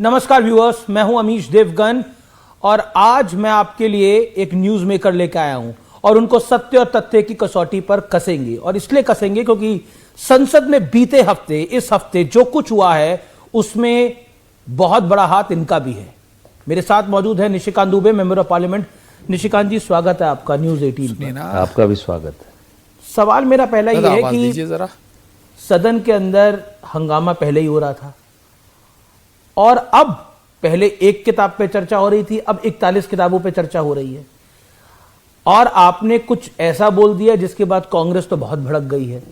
नमस्कार व्यूअर्स, मैं हूं अमीश देवगन और आज मैं आपके लिए एक न्यूज मेकर लेकर आया हूं और उनको सत्य और तथ्य की कसौटी पर कसेंगे। और इसलिए कसेंगे क्योंकि संसद में बीते हफ्ते, इस हफ्ते जो कुछ हुआ है उसमें बहुत बड़ा हाथ इनका भी है। मेरे साथ मौजूद है Nishikant Dubey, member of parliament. Nishikant ji, स्वागत है आपका न्यूज 18 पर। आपका भी स्वागत है। सवाल मेरा पहला यह है कि सदन के अंदर हंगामा पहले ही हो रहा था और अब पहले एक किताब पे चर्चा हो रही थी, अब 41 किताबों पे चर्चा हो रही है और आपने कुछ ऐसा बोल दिया जिसके बाद कांग्रेस तो बहुत भड़क गई है।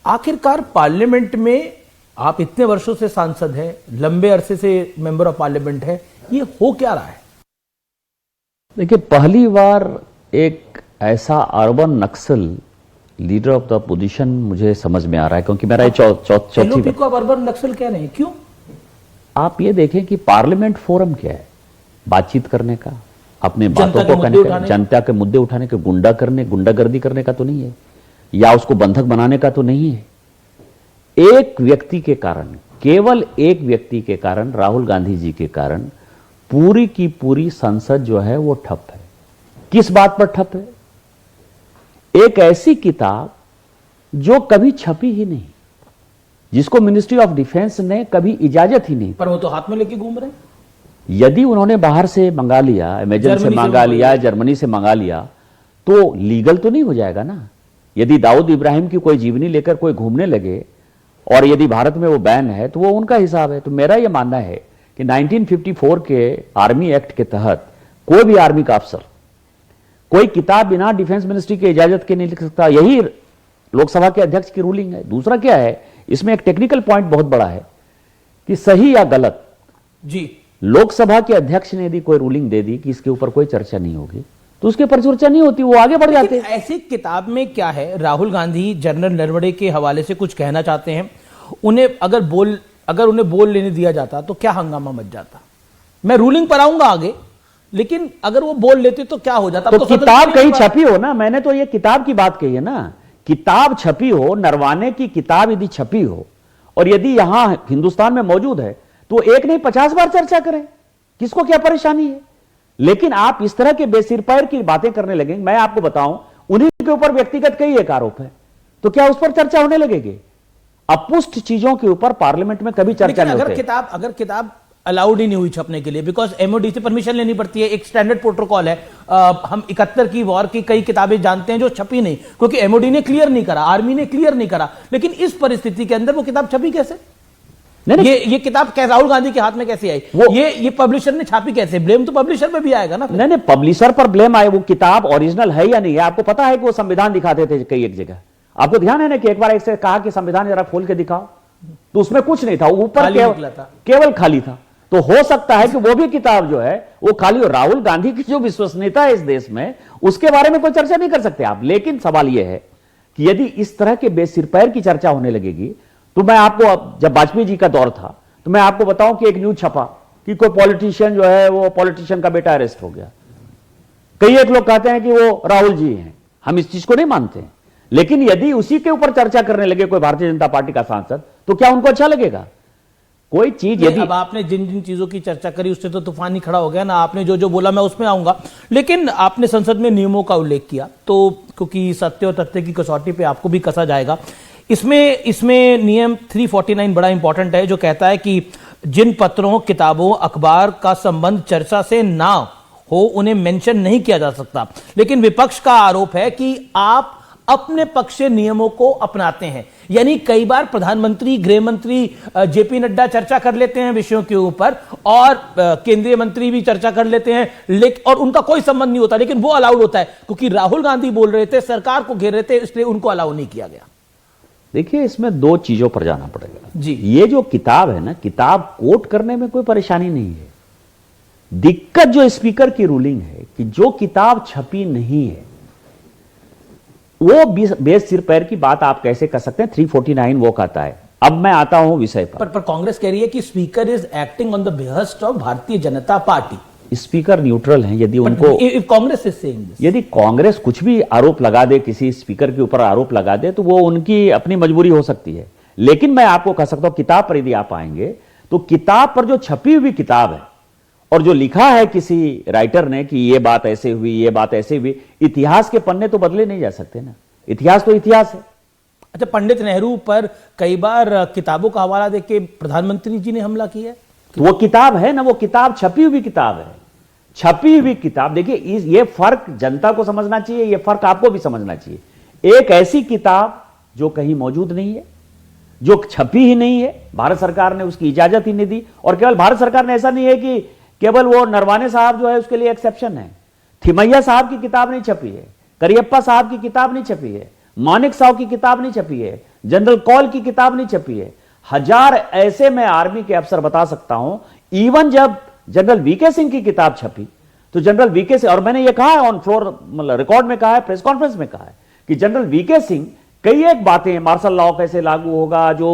आखिरकार पार्लियामेंट में आप इतने वर्षों से सांसद हैं, लंबे अरसे से मेंबर ऑफ पार्लियामेंट है, ये हो क्या रहा है? देखिए, पहली बार एक ऐसा urban Naxal leader of the position मुझे समझ में आ रहा है, क्योंकि मेरा चौथी को आप अर्बन नक्सल कह रहे हैं, क्यों? आप ये देखें कि पार्लियामेंट फोरम क्या है, बातचीत करने का, अपने बातों को कहने का, जनता के मुद्दे उठाने के, गुंडागर्दी करने का तो नहीं है, या उसको बंधक बनाने का तो नहीं है। एक व्यक्ति के कारण, केवल एक व्यक्ति के कारण, राहुल गांधी जी के कारण पूरी की पूरी संसद जो है वो ठप है। किस बात पर ठप है? एक ऐसी किताब जो कभी छपी ही नहीं, जिसको मिनिस्ट्री ऑफ डिफेंस ने कभी इजाजत ही नहीं, पर वो तो हाथ में लेके घूम रहे हैं। यदि उन्होंने बाहर से मंगा लिया, अमेजन से मंगा लिया, जर्मनी से मंगा लिया, तो लीगल तो नहीं हो जाएगा ना। यदि दाऊद इब्राहिम की कोई जीवनी लेकर कोई घूमने लगे और यदि भारत में वो बैन है तो वो उनका हिसाब है। तो मेरा यह मानना है कि 1954 के आर्मी एक्ट के तहत कोई भी आर्मी का अफसर कोई किताब बिना डिफेंस मिनिस्ट्री की इजाजत के नहीं लिख सकता। यही लोकसभा के अध्यक्ष की रूलिंग है। दूसरा क्या है, इसमें एक टेक्निकल पॉइंट बहुत बड़ा है कि सही या गलत जी, लोकसभा के अध्यक्ष ने यदि कोई रूलिंग दे दी कि इसके ऊपर कोई चर्चा नहीं होगी तो उसके ऊपर चर्चा नहीं होती, वो आगे बढ़ जाते हैं। ऐसी किताब में क्या है? राहुल गांधी जनरल नरवणे के हवाले से कुछ कहना चाहते हैं, उन्हें अगर उन्हें बोल लेने दिया जाता तो क्या हंगामा मच जाता? मैं रूलिंग पर आऊंगा आगे, लेकिन अगर वो बोल लेते तो क्या हो जाता? तो किताब कहीं छपी हो ना, मैंने तो ये किताब की बात कही है ना। किताब छपी हो, नरवाने की किताब यदि छपी हो और यदि यहां हिंदुस्तान में मौजूद है तो एक नहीं 50 बार चर्चा करें, किसको क्या परेशानी है? लेकिन आप इस तरह के बेसिरपैर की बातें करने लगेंगे। मैं आपको बताऊं, उन्हीं के ऊपर व्यक्तिगत कई एक आरोप है, तो क्या उस पर चर्चा होने लगेगी? अपुष्ट चीजों के ऊपर पार्लियामेंट में कभी चर्चा नहीं होती। अगर किताब अलाउड ही नहीं हुई छपने के लिए, बिकॉज एमओडी से परमिशन लेनी पड़ती है, एक स्टैंडर्ड प्रोटोकॉल है। हम 71 की वॉर की कई किताबें जानते हैं जो छपी नहीं, क्योंकि एमओडी ने क्लियर नहीं करा, आर्मी ने क्लियर नहीं करा। लेकिन इस परिस्थिति के अंदर वो किताब छपी कैसे? नहीं, ये किताब राहुल गांधी के हाथ में कैसे आई? ये पब्लिशर ने छापी कैसे? ब्लेम तो पब्लिशर पे भी आएगा ना। नहीं, पब्लिशर पर ब्लेम आए। वो किताब ओरिजिनल है या नहीं है? आपको पता है कि वो संविधान दिखाते थे कई एक जगह। आपको ध्यान है ना कि एक बार एक से कहा कि संविधान जरा खोल के दिखाओ, तो उसमें कुछ नहीं था, ऊपर केवल खाली था। तो हो सकता है कि वो भी किताब जो है वो खाली हो। राहुल गांधी की जो विश्वसनीयता है इस देश में, उसके बारे में कोई चर्चा नहीं कर सकते आप। लेकिन सवाल यह है कि यदि इस तरह के बेसिरपैर की चर्चा होने लगेगी तो मैं आपको, जब वाजपेयी जी का दौर था तो मैं आपको बताऊं कि एक न्यूज छपा कि कोई पॉलिटिशियन जो है वो पॉलिटिशियन का बेटा अरेस्ट हो गया। कई एक लोग कहते हैं कि वो राहुल जी हैं। हम इस चीज को नहीं मानते हैं, लेकिन यदि उसी के ऊपर चर्चा करने लगे कोई भारतीय जनता पार्टी का सांसद तो क्या उनको अच्छा लगेगा? कोई चीज यदि अब आपने जिन जिन चीजों की चर्चा करी उससे तो तूफान ही खड़ा हो गया ना। आपने जो जो बोला मैं उसमें आऊंगा, लेकिन आपने संसद में नियमों का उल्लेख किया, तो क्योंकि सत्य और तथ्य की कसौटी पे आपको भी कसा जाएगा। इसमें नियम 349 बड़ा इंपॉर्टेंट है, जो कहता है कि जिन पत्रों, किताबों, अखबार का संबंध चर्चा से ना हो उन्हें मेंशन नहीं किया जा सकता। लेकिन विपक्ष का आरोप है कि आप अपने पक्ष से नियमों को अपनाते हैं। यानी कई बार प्रधानमंत्री, गृह मंत्री जेपी नड्डा चर्चा कर लेते हैं विषयों के ऊपर और केंद्रीय मंत्री भी चर्चा कर लेते हैं, लेकिन और उनका कोई संबंध नहीं होता, लेकिन वो अलाउड होता है क्योंकि राहुल गांधी बोल रहे थे, सरकार को घेर रहे थे, इसलिए उनको अलाउ नहीं किया गया। देखिए, इसमें दो चीजों पर जाना पड़ेगा जी। ये जो किताब है ना, किताब कोट करने में कोई परेशानी नहीं है। दिक्कत जो स्पीकर की रूलिंग है कि जो किताब छपी नहीं है वो बेस सिर पैर की बात आप कैसे कर सकते हैं? 349 वो कहता है। अब मैं आता हूं विषय पर कांग्रेस कह रही है कि speaker is acting on the behest of Bharatiya Janata party. Speaker neutral हैं। यदि उनको कांग्रेस इज सेइंग दिस, यदि कांग्रेस कुछ भी आरोप लगा दे, किसी स्पीकर के ऊपर आरोप लगा दे, तो वो उनकी अपनी मजबूरी हो सकती है। लेकिन मैं आपको कह सकता हूं, किताब पर यदि आप आएंगे तो किताब पर जो छपी हुई किताब है और जो लिखा है किसी राइटर ने कि ये बात ऐसे हुई, ये बात ऐसे हुई, इतिहास के पन्ने तो बदले नहीं जा सकते ना। इतिहास तो इतिहास है। अच्छा, पंडित नेहरू पर कई बार किताबों का हवाला देके प्रधानमंत्री जी ने हमला किया है। तो वो किताब है ना, वो किताब छपी हुई किताब है, छपी हुई किताब। देखिए ये फर्क जनता को समझना चाहिए, ये फर्क आपको भी समझना चाहिए। एक ऐसी किताब जो कहीं मौजूद नहीं है, जो छपी ही नहीं है, भारत सरकार ने उसकी इजाजत ही नहीं दी। और केवल भारत सरकार ने, ऐसा नहीं है कि केवल वो नरवाने साहब जो है उसके लिए एक्सेप्शन है। थिमैया साहब की किताब नहीं छपी है, करियप्पा साहब की किताब नहीं छपी है, मानिक साहब की किताब नहीं छपी है, जनरल कौल की किताब नहीं छपी है। हजार ऐसे मैं आर्मी के अफसर बता सकता हूं। इवन जब जनरल वीके सिंह की किताब छपी तो जनरल वीके सिंह, और मैंने ये कहा है ऑन फ्लोर, मतलब रिकॉर्ड में कहा है, प्रेस कॉन्फ्रेंस में कहा है कि जनरल वीके सिंह कई एक बातें, मार्शल लॉ कैसे लागू होगा, जो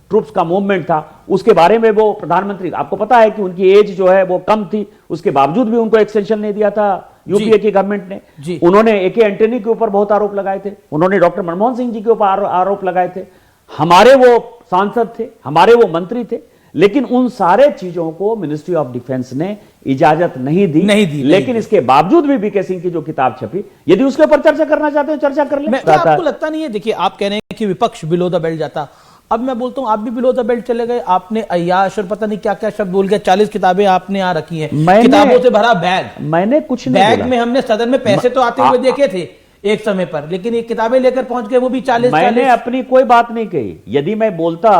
ट्रूप्स का मूवमेंट था उसके बारे में वो प्रधानमंत्री, आपको पता है कि उनकी एज जो है वो कम थी, उसके बावजूद भी उनको एक्सटेंशन नहीं दिया था यूपीए की गवर्नमेंट ने। उन्होंने एके एंटनी के ऊपर बहुत आरोप लगाए थे, उन्होंने डॉक्टर मनमोहन सिंह जी के ऊपर आरोप लगाए थे। हमारे वो सांसद थे, हमारे वो मंत्री थे, लेकिन उन सारे चीजों को मिनिस्ट्री ऑफ डिफेंस ने इजाजत नहीं दी। लेकिन इसके बावजूद भी वीके सिंह की जो किताब छपी, यदि उसके ऊपर चर्चा करना चाहते हो चर्चा कर ले। आपको लगता नहीं है, देखिए आप कह रहे हैं कि विपक्ष बिलो द बेल्ट जाता, अब मैं बोलता हूं आप भी बिलो द बेल्ट चले गए। आपने अय्याश और पता नहीं क्या क्या शब्द बोल गए, 40 किताबें आपने यहां रखी हैं, किताबों से भरा बैग। मैंने कुछ नहीं बैग में हमने सदन में पैसे तो आते हुए देखे थे एक समय पर, लेकिन ये किताबें लेकर पहुंच गए, वो भी 40। मैंने अपनी कोई बात नहीं कही। यदि मैं बोलता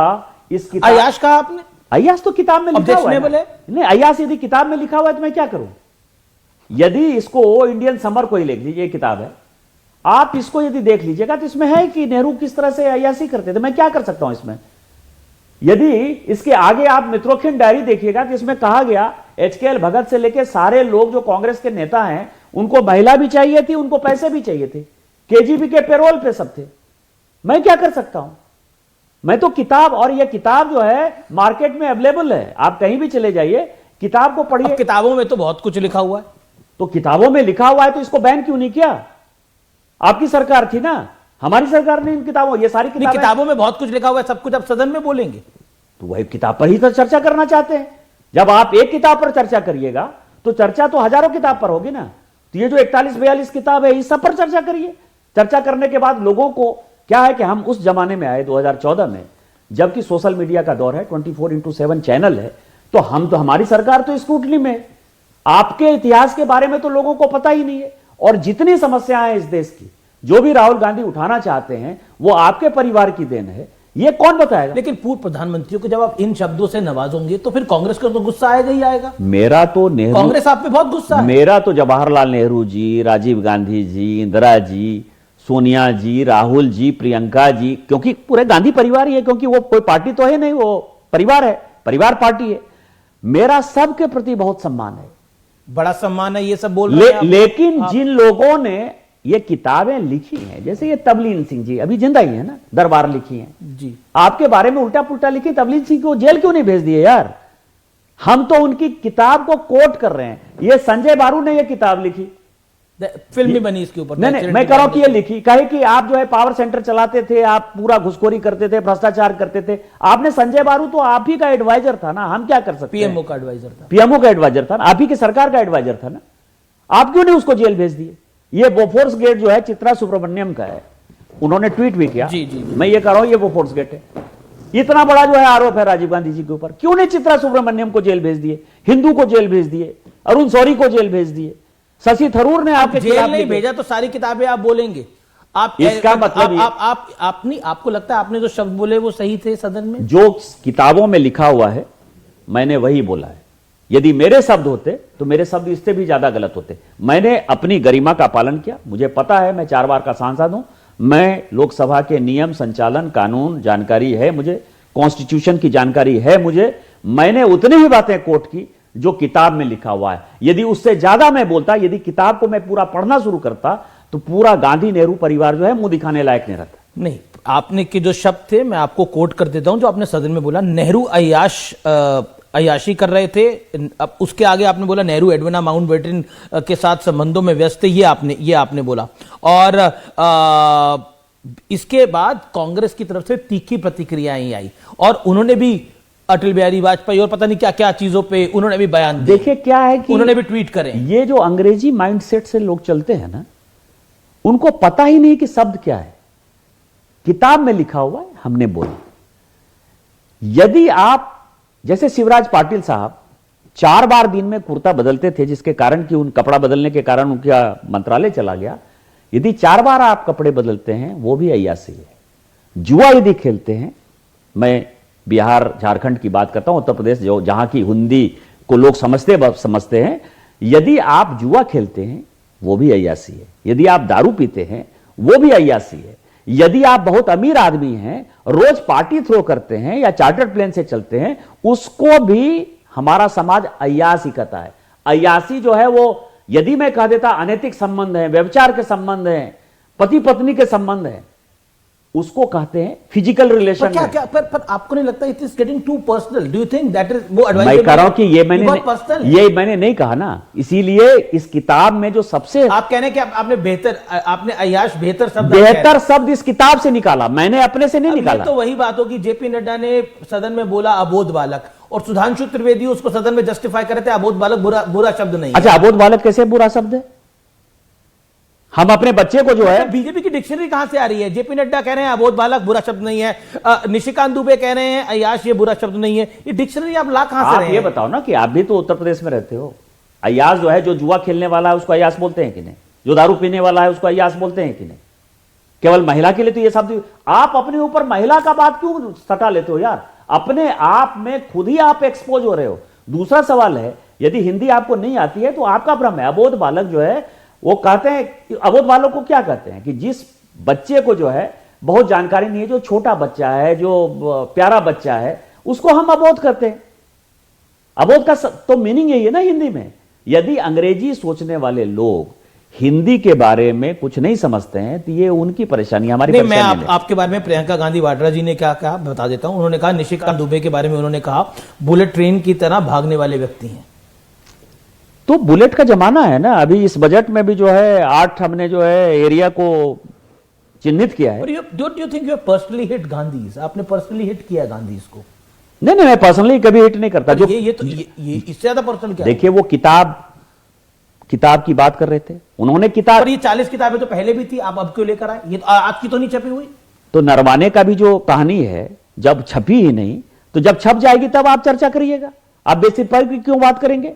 इस किताब, अय्याश कहा आपने, अय्याश तो किताब में लिखा हुआ है। बोले नहीं, अय्याश यदि किताब में लिखा हुआ है तो मैं क्या करूं? यदि इसको इंडियन समर को ही लिख लीजिए, ये किताब है, आप इसको यदि देख लीजिएगा तो इसमें है कि नेहरू किस तरह से अय्याशी करते थे। मैं क्या कर सकता हूं इसमें? यदि इसके आगे आप मित्रोखिन डायरी देखिएगा तो इसमें कहा गया एचकेएल भगत से लेकर सारे लोग जो कांग्रेस के नेता हैं, उनको महिला भी चाहिए थी, उनको पैसे भी चाहिए थे, केजीबी के पेरोल पे सब थे। मैं क्या कर सकता हूं? मैं तो किताब, और यह किताब जो है मार्केट में अवेलेबल है, आप कहीं भी चले जाइए, किताब को पढ़िए। किताबों में तो बहुत कुछ लिखा हुआ है, तो किताबों में लिखा हुआ है तो इसको बैन क्यों नहीं किया? आपकी सरकार थी ना, हमारी सरकार ने इन किताबों, ये सारी किताबों में बहुत कुछ लिखा हुआ है, सब कुछ आप सदन में बोलेंगे तो वही किताब पर ही तो चर्चा करना चाहते हैं। जब आप एक किताब पर चर्चा करिएगा तो चर्चा तो हजारों किताब पर होगी ना। तो ये जो 41-42 किताब है, इस सब पर चर्चा करिए। चर्चा करने के बाद लोगों को क्या है कि हम उस जमाने में आए 2014 में, जबकि सोशल मीडिया का दौर है, 24/7 चैनल है, तो हमारी सरकार तो स्क्रूटनी में। आपके इतिहास के बारे में तो लोगों को पता ही नहीं है। और जितनी समस्याएं इस देश की, जो भी राहुल गांधी उठाना चाहते हैं, वो आपके परिवार की देन है, ये कौन बताएगा? लेकिन पूर्व प्रधानमंत्रियों को जब आप इन शब्दों से नवाजोगे तो फिर कांग्रेस को तो गुस्सा आएगा ही आएगा। मेरा तो नेहरू, कांग्रेस आप पे बहुत गुस्सा है। मेरा तो जवाहरलाल नेहरू जी, राजीव गांधी जी, इंदिरा जी, सोनिया जी, राहुल जी, प्रियंका जी, क्योंकि पूरे गांधी परिवार ही है, क्योंकि वो कोई पार्टी तो है नहीं, वो परिवार है, परिवार पार्टी है। मेरा सबके प्रति बहुत सम्मान है, बड़ा सम्मान है, ये सब बोल रहे हैं लेकिन जिन लोगों ने ये किताबें लिखी हैं, जैसे ये तबलीन सिंह जी अभी जिंदा ही है ना, दरबार लिखी हैं जी, आपके बारे में उल्टा पुल्टा लिखी, तबलीन सिंह को जेल क्यों नहीं भेज दिए यार? हम तो उनकी किताब को कोट कर रहे हैं। ये संजय बारू ने ये किताब लिखी, फिल्म भी बनी इसके ऊपर। नहीं, मैं कह रहा हूं कि ये लिखी कहे कि आप जो है पावर सेंटर चलाते थे, आप पूरा घुसखोरी करते थे, भ्रष्टाचार करते थे। आपने संजय बारू तो आप ही का एडवाइजर था ना, हम क्या कर सकते? पीएमओ का एडवाइजर था, पीएमओ का एडवाइजर था ना, आप ही की सरकार का एडवाइजर था ना, आप क्यों नहीं उसको जेल भेज दिए? ये बोफोर्स गेट जो है चित्रा सुब्रमण्यम का है, उन्होंने ट्वीट भी किया। जी, जी, जी। मैं ये कह रहा हूं ये बोफोर्स गेट है। इतना बड़ा जो है आरोप है राजीव गांधी जी के ऊपर, क्यों नहीं चित्रा सुब्रमण्यम को जेल भेज दिए, हिंदू को जेल भेज दिए, अरुण शौरी को जेल भेज दिए, शशि थरूर ने आपके जेल नहीं भेजा तो सारी किताबें आप बोलेंगे। आप इसका मतलब आपको लगता है आपने जो शब्द बोले वो सही थे सदन में? जो किताबों में लिखा हुआ है मैंने वही बोला है। यदि मेरे शब्द होते तो मेरे शब्द इससे भी ज्यादा गलत होते। मैंने अपनी गरिमा का पालन किया, मुझे पता है मैं 4 बार का सांसद हूं, मैं लोकसभा के नियम, संचालन, कानून जानकारी है मुझे, कॉन्स्टिट्यूशन की जानकारी है मुझे। मैंने उतनी ही बातें कोट की जो किताब में लिखा हुआ है। यदि उससे ज्यादा मैं बोलता, यदि किताब को मैं पूरा पढ़ना शुरू करता, तो पूरा गांधी नेहरू परिवार जो है मुंह दिखाने लायक नहीं रहता। नहीं, आपने के जो शब्द थे मैं आपको कोट कर देता हूं जो आपने सदन में बोला। नेहरू अय्याशी कर रहे थे, अब उसके आगे आपने बोला नेहरू एडविना माउंटबेटन के साथ संबंधों में व्यस्त थे, ये आपने बोला। और इसके बाद कांग्रेस की तरफ से तीखी प्रतिक्रियाएं आई और उन्होंने भी अटल बिहारी वाजपेयी और पता नहीं क्या क्या चीजों पे उन्होंने भी बयान दिए। देखिए क्या है कि उन्होंने भी ट्वीट करे। ये जो अंग्रेजी माइंडसेट से लोग चलते हैं ना, उनको पता ही नहीं कि शब्द क्या है। किताब में लिखा हुआ है, हमने बोला। यदि आप जैसे शिवराज पाटिल साहब 4 बार दिन में कुर्ता बदलते थे, जिसके कारण कि उन कपड़ा बदलने के कारण उनका मंत्रालय चला गया। यदि 4 बार आप कपड़े बदलते हैं, वो भी अय्यासी है। जुआ यदि खेलते हैं, मैं बिहार झारखंड की बात करता हूं, उत्तर प्रदेश जो जहां की हिंदी को लोग समझते हैं, यदि आप जुआ खेलते हैं वो भी अय्यासी है। यदि आप दारू पीते हैं वो भी अय्यासी है। यदि आप बहुत अमीर आदमी हैं, रोज पार्टी थ्रो करते हैं या चार्टर्ड प्लेन से चलते हैं, उसको भी हमारा समाज अय्यासी कहता है। अय्यासी जो है वो, यदि मैं कह देता अनैतिक संबंध है, व्यभिचार के संबंध है, पति पत्नी के संबंध है, उसको कहते हैं फिजिकल रिलेशन। पर आपको नहीं लगता it is getting too personal? Do you think that is वो एडवाइस? मैं कह रहा हूं कि ये मैंने नहीं कहा ना, इसीलिए इस किताब में जो सबसे आप कहने कि आपने अय्याश बेहतर शब्द इस किताब से निकाला, मैंने अपने से नहीं निकाला। तो वही बात होगी, जेपी नड्डा ने सदन में बोला अबोध बालक, और सुधांशु त्रिवेदी उसको सदन में जस्टिफाई करे थे अबोध बालक बुरा शब्द नहीं। अच्छा, अबोध बालक कैसे बुरा शब्द है? हम अपने बच्चे को जो है, बीजेपी की डिक्शनरी कहां से आ रही है? जेपी नड्डा कह रहे हैं अबोध बालक बुरा शब्द नहीं है, निशिकांत दुबे कह रहे हैं अय्याश ये बुरा शब्द नहीं है। ये डिक्शनरी आप ला कहां से रहे हैं? ये बताओ ना कि आप भी तो उत्तर प्रदेश में रहते हो। अय्याश जो है, जो जुआ खेलने वाला है उसको अय्याश बोलते हैं कि नहीं? जो दारू पीने वाला है उसको अय्याश बोलते हैं कि नहीं? केवल महिला के लिए तो ये शब्द, आप अपने ऊपर महिला का बात क्यों सटा लेते हो यार? अपने आप में खुद ही आप एक्सपोज हो रहे हो। दूसरा सवाल है, यदि हिंदी आपको नहीं आती है तो आपका भ्रम है। अबोध बालक जो है वो कहते हैं, अबोध बालक को क्या कहते हैं कि जिस बच्चे को जो है बहुत जानकारी नहीं है, जो छोटा बच्चा है, जो प्यारा बच्चा है, उसको हम अबोध कहते हैं। अबोध का तो मीनिंग यही है ना हिंदी में। यदि अंग्रेजी सोचने वाले लोग हिंदी के बारे में कुछ नहीं समझते हैं तो ये उनकी परेशानी, हमारी नहीं। मैं आपके बारे में प्रियंका गांधी वाड्रा जी ने क्या कहा बता देता हूं। उन्होंने कहा निशिकांत दुबे के बारे में उन्होंने कहा बुलेट ट्रेन की तरह भागने वाले व्यक्ति हैं। तो बुलेट का जमाना है ना। अभी इस बजट में भी जो है 8 हमने जो है एरिया को चिन्हित किया है। Don't you think you have personally hit Gandhi's? आपने पर्सनली हिट किया गांधीज को? नहीं, मैं पर्सनली कभी हिट नहीं करता। जो ये इससे ज्यादा पर्सनल क्या? देखिए, वो किताब की बात कर रहे थे उन्होंने। किताब, और ये 40 किताबें तो पहले भी थी, आप अब क्यों लेकर आए? ये आज की तो नहीं छपी हुई। तो नरवाने का भी जो कहानी है, जब छपी ही नहीं तो जब छप जाएगी तब आप चर्चा करिएगा। आप बेसिर पैर की क्यों बात करेंगे?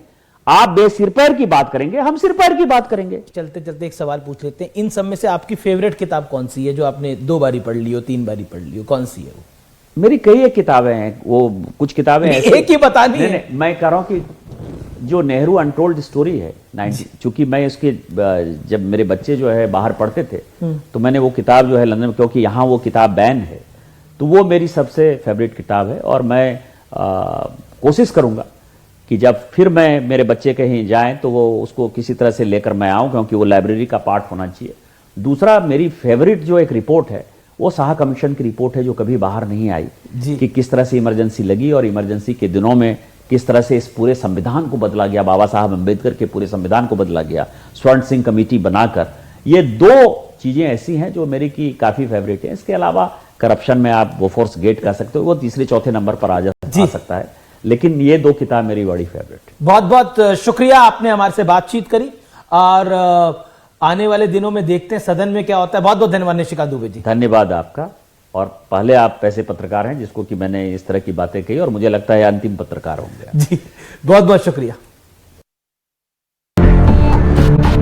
आप बेसिर पैर की बात करेंगे, हम सिर पैर की बात करेंगे। चलते चलते एक सवाल पूछ लेते हैं, इन सब में से आपकी फेवरेट किताब कौन सी है जो आपने 2 बारी पढ़ ली हो, 3 बारी पढ़ ली हो? कौन सी है वो? मेरी कई एक किताबें हैं। वो कुछ किताबें एक ही बतानी है। मैं कह रहा हूं कि जो नेहरू अनटोल्ड स्टोरी है 90, चूंकि मैं उसके जब मेरे बच्चे जो है बाहर पढ़ते थे तो मैंने वो किताब जो है लंदन में, क्योंकि यहाँ वो किताब बैन है, तो वो मेरी सबसे फेवरेट किताब है। और मैं कोशिश करूंगा कि जब फिर मेरे बच्चे कहीं जाएं तो वो उसको किसी तरह से लेकर मैं आऊं, क्योंकि वो लाइब्रेरी का पार्ट होना चाहिए। दूसरा, मेरी फेवरेट जो एक रिपोर्ट है वो शाह कमीशन की रिपोर्ट है, जो कभी बाहर नहीं आई, कि किस तरह से इमरजेंसी लगी और इमरजेंसी के दिनों में किस तरह से इस पूरे संविधान को बदला गया, बाबा साहब अम्बेडकर के पूरे संविधान को बदला गया स्वर्ण सिंह कमेटी बनाकर। ये 2 चीजें ऐसी हैं जो मेरी की काफी फेवरेट है। इसके अलावा करप्शन में आप बोफोर्स गेट कह सकते हो, वो 3-4 नंबर पर आ सकता है, लेकिन ये 2 किताब मेरी बड़ी फेवरेट है। बहुत बहुत शुक्रिया, आपने हमारे से बातचीत करी और आने वाले दिनों में देखते हैं सदन में क्या होता है। बहुत बहुत धन्यवाद निशिकांत दुबे जी। धन्यवाद आपका। और पहले आप ऐसे पत्रकार हैं जिसको कि मैंने इस तरह की बातें कही, और मुझे लगता है अंतिम पत्रकार होंगे। जी, बहुत बहुत शुक्रिया।